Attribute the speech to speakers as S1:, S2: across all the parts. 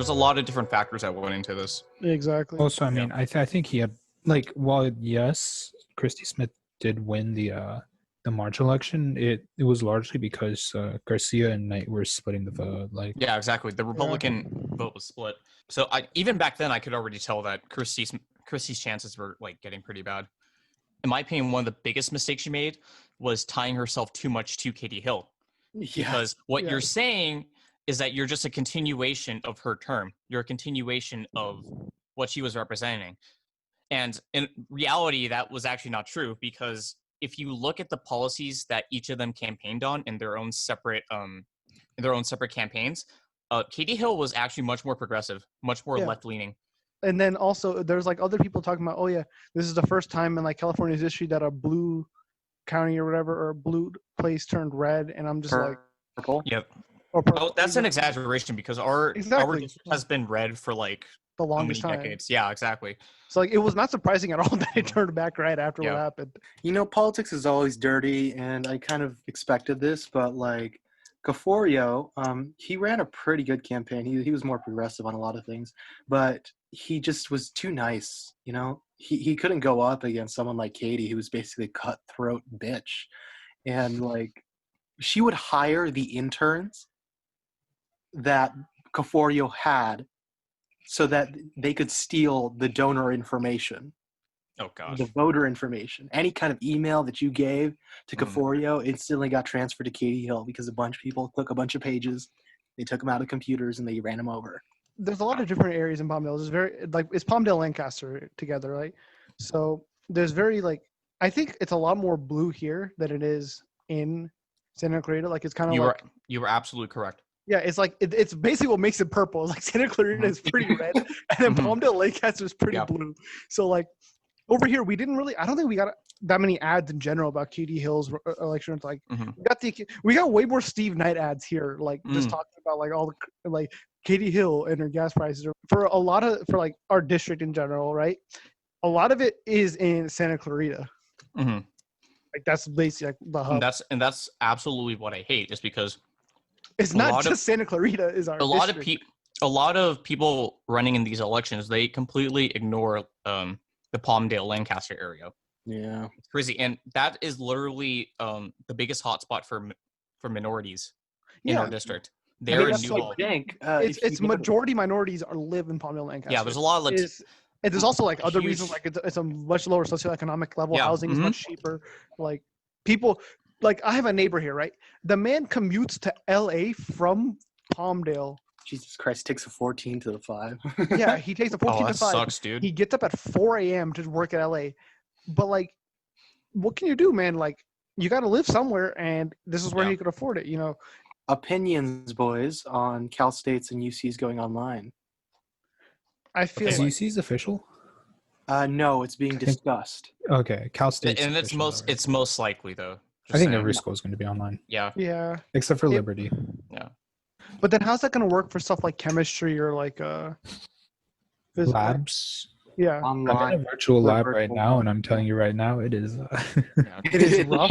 S1: was a lot of different factors that went into this.
S2: Exactly.
S3: Also, I mean, I think he had while yes, Christy Smith did win the March election, it was largely because Garcia and Knight were splitting the vote.
S1: Yeah, exactly. The Republican vote was split. So even back then, I could already tell that Christie's chances were getting pretty bad. In my opinion, one of the biggest mistakes she made was tying herself too much to Katie Hill. Because what you're saying is that you're just a continuation of her term. You're a continuation of what she was representing. And in reality, that was actually not true, because if you look at the policies that each of them campaigned on in their own separate campaigns, Katie Hill was actually much more progressive, much more left-leaning.
S2: And then also there's other people talking about, this is the first time in California's history that a blue county or whatever, or a blue place turned red, and I'm just
S4: purple.
S1: Yep.
S2: Or purple.
S1: Oh, that's an exaggeration, because our district has been red for
S2: the longest time.
S1: Decades. Yeah, exactly.
S2: So it was not surprising at all that it turned back red after what happened.
S4: Politics is always dirty, and I kind of expected this, but Caforio, he ran a pretty good campaign. He was more progressive on a lot of things, but he just was too nice. He couldn't go up against someone like Katie, who was basically a cutthroat bitch, and she would hire the interns that Caforio had so that they could steal the donor information.
S1: Oh, gosh.
S4: The voter information. Any kind of email that you gave to Caforio instantly got transferred to Katie Hill, because a bunch of people took a bunch of pages, they took them out of computers, and they ran them over.
S2: There's a lot of different areas in Palmdale. It's very it's Palmdale, Lancaster together, right? So there's I think it's a lot more blue here than it is in Santa Clarita. It's kind of
S1: you were absolutely correct.
S2: Yeah, it's it's basically what makes it purple. Santa Clarita is pretty red, and then Palmdale, Lancaster is pretty blue. So over here, I don't think we got that many ads in general about Katie Hill's election. We got way more Steve Knight ads here, just talking about all the Katie Hill and her gas prices for our district in general, right? A lot of it is in Santa Clarita.
S1: Mm-hmm.
S2: That's basically the hub.
S1: And that's absolutely what I hate, is because
S2: it's not just Santa Clarita is our district.
S1: A lot of people running in these elections, they completely ignore the Palmdale, Lancaster area.
S4: Yeah,
S1: it's crazy, and that is literally the biggest hotspot for minorities in our district. They're in Newhall.
S2: It's majority minorities live in Palmdale, Lancaster.
S1: Yeah, there's a lot of
S2: and there's also other reasons, it's a much lower socioeconomic level.
S1: Yeah.
S2: Housing is much cheaper. People, I have a neighbor here, right? The man commutes to LA from Palmdale.
S4: Jesus Christ, takes a 14 to the 5.
S2: Yeah, he takes a 14 to 5.
S1: Sucks, dude.
S2: He gets up at 4 a.m. to work at LA. But what can you do, man? You got to live somewhere, and this is where he could afford it,
S4: Opinions, boys, on Cal State's and UC's going online.
S2: I feel
S3: is UC's official?
S4: No, it's being discussed.
S3: Okay, Cal State.
S1: And it's most likely, though.
S3: I think every school is going to be online.
S1: Yeah.
S2: Yeah.
S3: Except for Liberty.
S1: Yeah.
S2: But then how's that going to work for stuff like chemistry or
S3: labs?
S2: Yeah.
S4: Online.
S3: I'm in a virtual lab right now, and I'm telling you right now, it is.
S4: It is rough.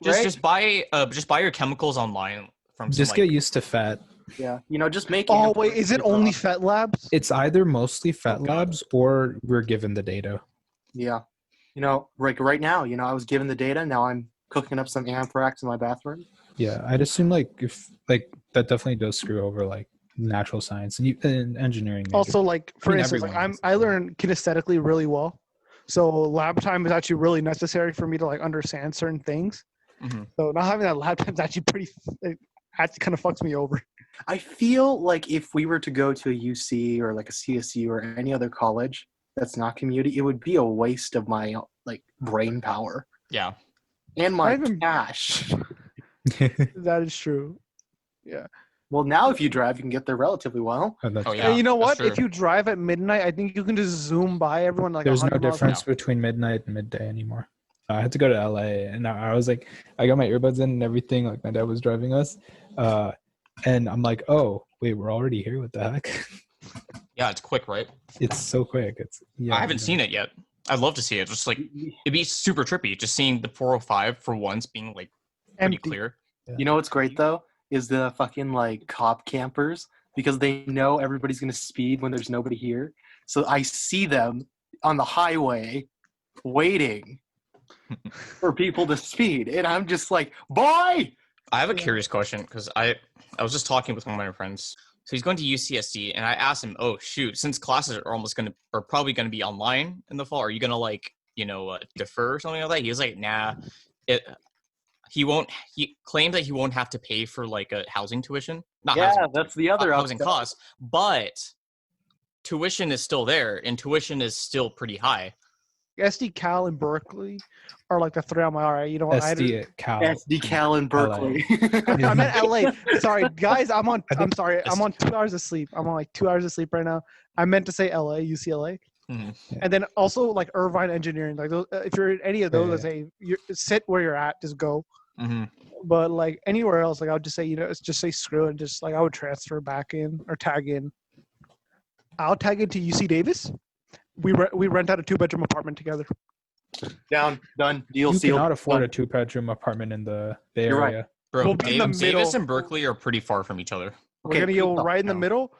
S1: Just buy your chemicals online from.
S3: Get used to FET.
S4: Yeah, just make.
S2: Oh wait, is it only FET labs?
S3: It's either mostly FET labs or we're given the data.
S4: Yeah, right now, I was given the data. Now I'm cooking up some anthrax in my bathroom.
S3: Yeah, I'd assume if that definitely does screw over natural science and engineering. Major.
S2: Also, for instance, I learn kinesthetically really well, so lab time is actually really necessary for me to understand certain things.
S1: Mm-hmm.
S2: So not having that lab time is actually pretty. It kind of fucks me over.
S4: I feel like if we were to go to a UC or a CSU or any other college that's not community, it would be a waste of my brain power.
S1: Yeah.
S4: And my cash.
S2: That is true. Yeah.
S4: Well, now if you drive, you can get there relatively well.
S2: Yeah. And you know what? If you drive at midnight, I think you can just zoom by everyone.
S3: There's no difference between midnight and midday anymore. I had to go to LA, and I was I got my earbuds in and everything. My dad was driving us. And I'm oh, wait, we're already here? What the heck?
S1: Yeah, it's quick, right?
S3: It's so quick.
S1: I haven't seen it yet. I'd love to see it. Just it'd be super trippy. Just seeing the 405 for once being pretty clear.
S4: Yeah. You know what's great though is the fucking cop campers because they know everybody's going to speed when there's nobody here. So I see them on the highway waiting for people to speed. And I'm just like, boy!
S1: I have a curious question because I was just talking with one of my friends. So he's going to UCSD, and I asked him, "Oh shoot, since classes are probably gonna be online in the fall, are you gonna like defer or something like that?" He was like, "Nah, he won't." He claimed that he won't have to pay for like a housing tuition, not
S4: Yeah,
S1: housing,
S4: that's the other
S1: housing
S4: upside.
S1: costs, but tuition is still there, and tuition is still pretty high.
S2: SD Cal and Berkeley are like the 3 on my all right. You know what?
S3: SD at Cal.
S4: SD Cal in Berkeley.
S2: I meant LA. Sorry, guys. I'm sorry. I'm on 2 hours of sleep. I'm on like 2 hours of sleep right now. I meant to say LA, UCLA, and then also like Irvine Engineering. Like those, if you're in any of those, let's say you sit where you're at, just go. But like anywhere else, like I would just say, just say screw it. And just like I would transfer back in or tag in. I'll tag into UC Davis. We rent out a 2-bedroom apartment together.
S4: Down, done, deal
S3: You
S4: sealed.
S3: cannot afford
S4: done.
S3: a 2-bedroom apartment in the Bay
S4: You're right.
S3: Area.
S1: Bro,
S2: We'll be in the
S1: Davis
S2: middle.
S1: and Berkeley are pretty far from each other.
S2: We're gonna go right in the middle,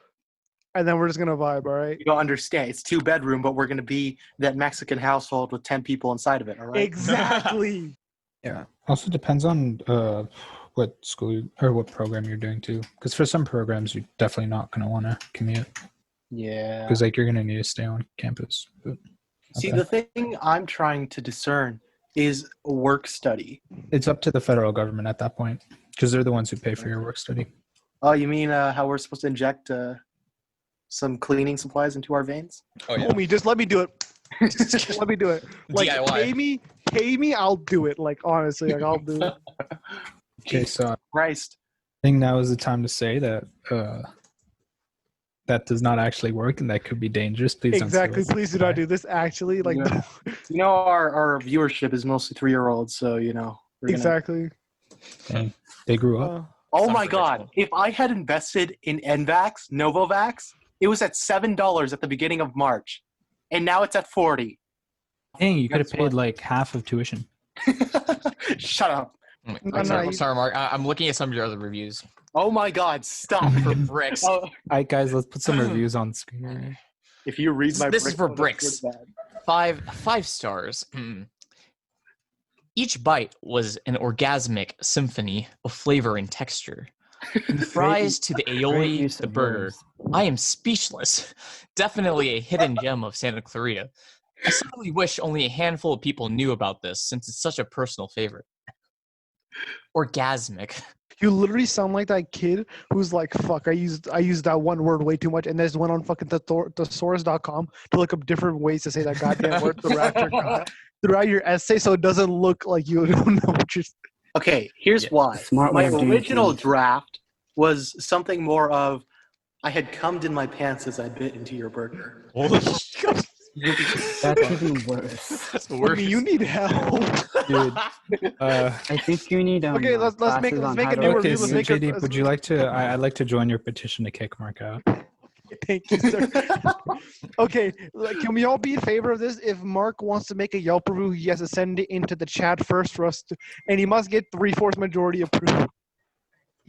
S2: and then we're just gonna vibe. All right.
S4: You don't understand. It's 2-bedroom, but we're going to be that Mexican household with 10 people inside of it. All right.
S2: Exactly.
S3: Yeah. Also depends on what school or what program you're doing too. Because for some programs, you're definitely not going to want to commute.
S4: Yeah.
S3: Because like you're going to need to stay on campus. But,
S4: See,
S3: okay.
S4: the thing I'm trying to discern is work study.
S3: It's up to the federal government at that point because they're the ones who pay for your work study.
S4: Oh, you mean how we're supposed to inject some cleaning supplies into our veins?
S1: Oh yeah.
S2: Homie, just let me do it. Let me do it. Like
S1: DIY.
S2: pay me, I'll do it. Like honestly, like I'll do it.
S3: Okay, so
S4: Christ.
S3: I think now is the time to say that that does not actually work and that could be dangerous. Please
S2: Exactly.
S3: don't sue us.
S2: Please do not do this. Actually, like
S4: Yeah. You know, our viewership is mostly 3-year-olds, so we're gonna...
S2: exactly.
S3: Dang, they grew up.
S4: Oh
S1: Sounds
S4: my God!
S1: predictable.
S4: If I had invested in NVAX, Novavax, it was at $7 at the beginning of March, and now it's at $40.
S3: Dang, you could have
S4: That's
S3: paid
S4: what-
S3: like half of tuition.
S4: Shut up!
S2: No,
S1: Sorry,
S2: no,
S1: sorry, Mark. I'm looking at some of your other reviews
S4: Oh my God! Stop!
S1: for bricks.
S4: Oh,
S3: All right, guys, let's put some reviews on screen.
S4: if you read my
S1: This is for
S4: brick, that's
S1: bricks.
S4: pretty bad.
S1: 5 stars. Each bite was an orgasmic symphony of flavor and texture. From the fries to the
S5: Great
S1: aioli
S5: use
S1: to the
S5: of
S1: burger.
S5: words.
S1: I am speechless. Definitely a hidden gem of Santa Clarita. I certainly wish only a handful of people knew about this since it's such a personal favorite. Orgasmic.
S2: You literally sound like that kid who's like, "Fuck, I used that one word way too much," and just went on fucking thesaurus.com to look up different ways to say that goddamn word throughout your essay, so it doesn't look like you don't know what you're.
S4: Okay, here's
S1: Yeah.
S4: why.
S5: Smart way
S4: My
S5: of doing
S4: original
S5: things.
S4: draft was something more of, I had cummed in my pants as I bit into your burger.
S1: Holy shit.
S5: That's even worse.
S1: That's
S2: Homie, you need help.
S3: Dude,
S5: I think you need
S2: Okay, let's make
S5: classes on
S2: a
S5: how to
S2: new
S3: okay,
S2: review.
S3: so
S2: Let's make a-
S3: JD, would you like to? I'd like to join your petition to kick Mark out.
S2: Thank you, sir. Okay, like, can we all be in favor of this? If Mark wants to make a Yelp review, he has to send it into the chat first for us to, and he must get 3/4 majority approval.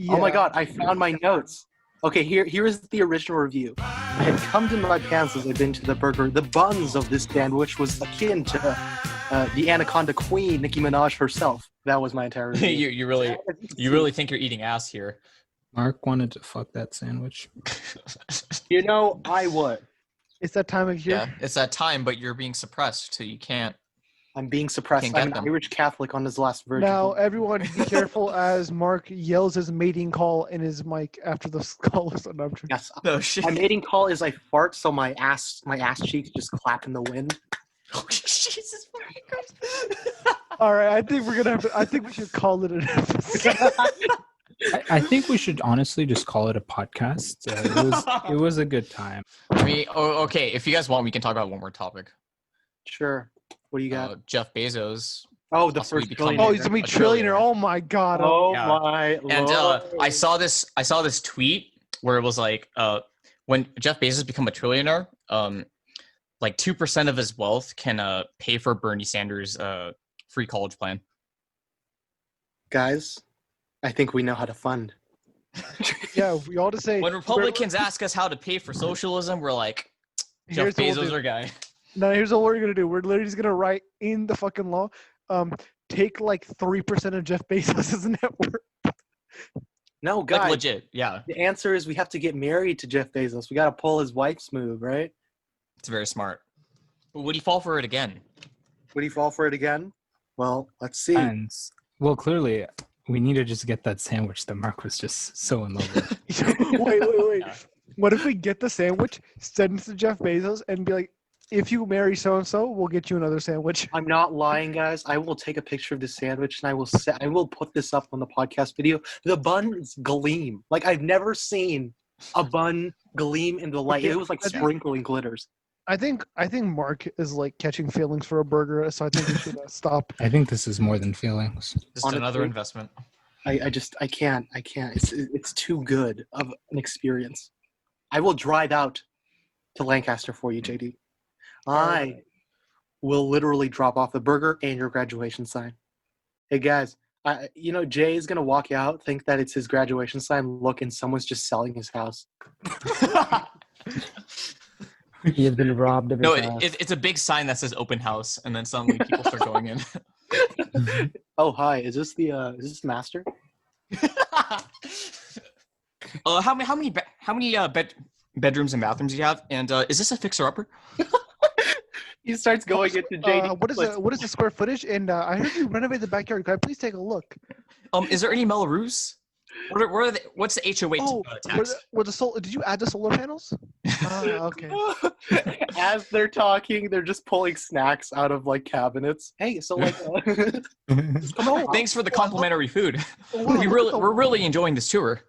S4: Oh my
S2: Yeah.
S4: God, I found my notes. Okay, here is the original review. I had cummed in my pants as I bit into the burger. The buns of this sandwich was akin to the Anaconda Queen, Nicki Minaj herself. That was my entire review.
S1: you really think you're eating ass here.
S3: Mark wanted to fuck that sandwich.
S4: You know, I would.
S2: It's that time of year.
S1: Yeah, it's that time, but you're being suppressed, so you can't.
S4: I'm being suppressed.
S1: Can't
S4: I'm
S1: get
S4: an
S1: them.
S4: Irish Catholic on his last virgin.
S2: Now, everyone, be careful as Mark yells his mating call in his mic after the call is done.
S4: Yes.
S1: No shit.
S4: My mating call is I fart, so my ass cheeks just clap in the wind.
S1: Oh, Jesus fucking Christ.
S2: All right, I think we're gonna have to. I think we should call it an episode.
S3: I think we should honestly just call it a podcast. It was a good time.
S1: I mean, okay. If you guys want, we can talk about one more topic.
S4: Sure. What do you got?
S1: Jeff Bezos.
S4: Oh, the
S1: possibly
S4: first
S1: become-
S4: trillionaire.
S2: Oh, he's gonna be
S1: A
S2: trillionaire.
S1: trillionaire.
S2: Oh my god.
S4: Oh
S1: Yeah.
S4: my
S1: And
S4: lord.
S1: I saw this tweet where it was like, when Jeff Bezos become a trillionaire, like 2% of his wealth can pay for Bernie Sanders' free college plan.
S4: Guys, I think we know how to fund.
S2: Yeah, we all just say
S1: When Republicans ask us how to pay for socialism, we're like, Jeff
S2: Here's what we'll
S1: Bezos
S2: do.
S1: our guy.
S2: No, here's what we're gonna do. We're literally just gonna write in the fucking law, take like 3% of Jeff Bezos' net worth.
S4: No,
S1: Like
S4: guys.
S1: legit, yeah.
S4: The answer is we have to get married to Jeff Bezos. We got to pull his wife's move, right?
S1: It's very smart. But would he fall for it again?
S4: Would he fall for it again? Well, let's see.
S3: And well, clearly, we need to just get that sandwich that Mark was just so in love with.
S2: Wait. What if we get the sandwich, send it to Jeff Bezos, and be like, if you marry so-and-so, we'll get you another sandwich.
S4: I'm not lying, guys. I will take a picture of the sandwich and I will put this up on the podcast video. The buns gleam. Like I've never seen a bun gleam in the light.
S2: Okay,
S4: It was like
S2: I think-
S4: sprinkling glitters.
S2: I think Mark is like catching feelings for a burger, so I think we should stop.
S3: I think this is more than feelings.
S1: Just
S4: Honestly,
S1: another investment.
S4: I can't. It's too good of an experience. I will drive out to Lancaster for you, JD. I will literally drop off the burger and your graduation sign. Hey guys, Jay is gonna walk out, think that it's his graduation sign, look, and someone's just selling his house.
S5: He has been robbed of his
S1: No,
S5: house.
S1: it's a big sign that says open house, and then suddenly people start going in.
S4: Oh hi, is this the master?
S1: How many bedrooms and bathrooms do you have? And is this a fixer-upper?
S4: He starts going into JD.
S2: What is the square footage? And I heard you renovate the backyard. Can I please take a look?
S1: Is there any Melrose? What's the HOA tax?
S2: Did you add the solar panels? Okay.
S4: As they're talking, they're just pulling snacks out of like cabinets. Hey, so like,
S1: Thanks for the complimentary food.
S2: Wow,
S1: We're really enjoying this tour.